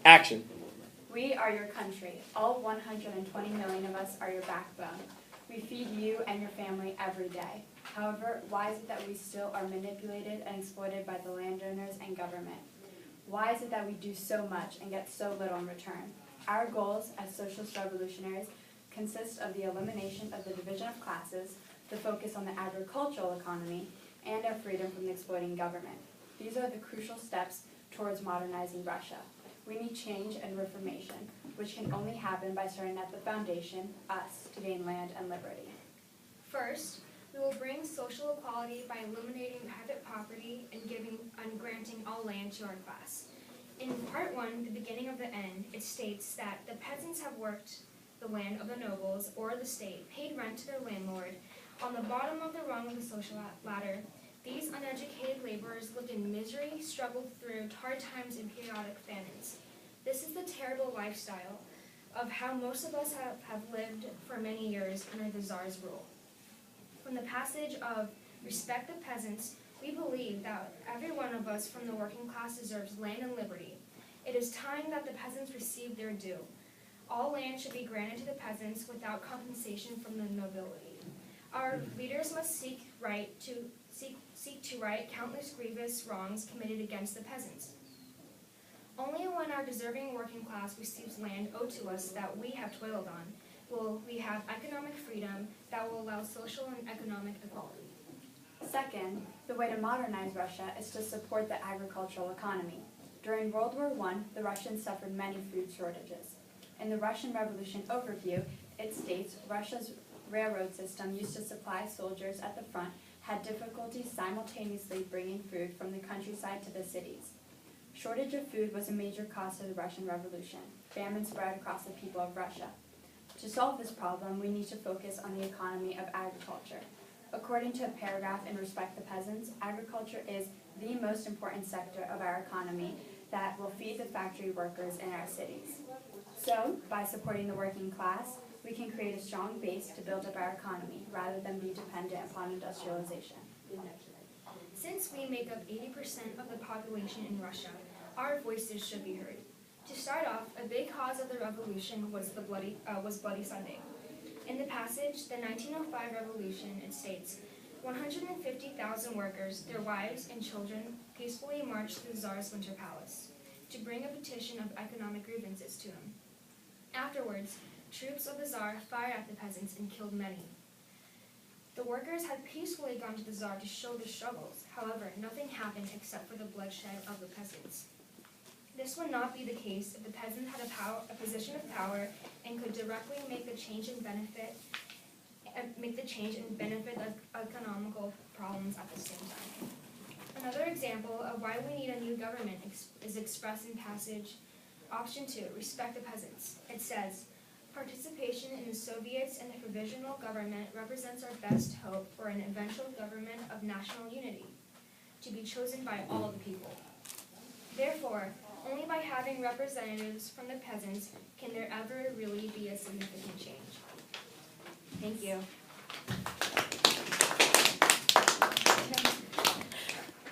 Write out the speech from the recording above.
Action. We are your country. All 120 million of us are your backbone. We feed you and your family every day. However, why is it that we still are manipulated and exploited by the landowners and government? Why is it that we do so much and get so little in return? Our goals as socialist revolutionaries consist of the elimination of the division of classes, the focus on the agricultural economy, and our freedom from the exploiting government. These are the crucial steps towards modernizing Russia. We need change and reformation, which can only happen by starting at the foundation, us, to gain land and liberty. First, we will bring social equality by eliminating private property and granting all land to our class. In Part 1, the beginning of the end, it states that the peasants have worked the land of the nobles or the state, paid rent to their landlord. On the bottom of the rung of the social ladder, these uneducated laborers lived in misery, struggled through hard times and periodic famines. This is the terrible lifestyle of how most of us have lived for many years under the Tsar's rule. From the passage of Respect the Peasants, we believe that every one of us from the working class deserves land and liberty. It is time that the peasants receive their due. All land should be granted to the peasants without compensation from the nobility. Our leaders must seek to right countless grievous wrongs committed against the peasants. Only when our deserving working class receives land owed to us that we have toiled on will we have economic freedom that will allow social and economic equality. Second, the way to modernize Russia is to support the agricultural economy. During World War I, the Russians suffered many food shortages. In the Russian Revolution overview, it states Russia's railroad system used to supply soldiers at the front had difficulty simultaneously bringing food from the countryside to the cities. Shortage of food was a major cause of the Russian Revolution. Famine spread across the people of Russia. To solve this problem, we need to focus on the economy of agriculture. According to a paragraph in Respect the Peasants, agriculture is the most important sector of our economy that will feed the factory workers in our cities. So, by supporting the working class, we can create a strong base to build up our economy rather than be dependent upon industrialization. Since we make up 80% of the population in Russia, our voices should be heard. To start off, a big cause of the revolution was Bloody Sunday. In the passage, the 1905 revolution, it states, 150,000 workers, their wives and children, peacefully marched to the Tsar's winter palace to bring a petition of economic grievances to him. Afterwards, troops of the Tsar fired at the peasants and killed many. The workers had peacefully gone to the Tsar to show their struggles. However, nothing happened except for the bloodshed of the peasants. This would not be the case if the peasants had a position of power and could directly make the change and benefit the economical problems at the same time. Another example of why we need a new government is expressed in passage option 2, Respect the Peasants. It says, participation in the Soviets and the provisional government represents our best hope for an eventual government of national unity, to be chosen by all the people. Therefore, only by having representatives from the peasants can there ever really be a significant change. Thank you.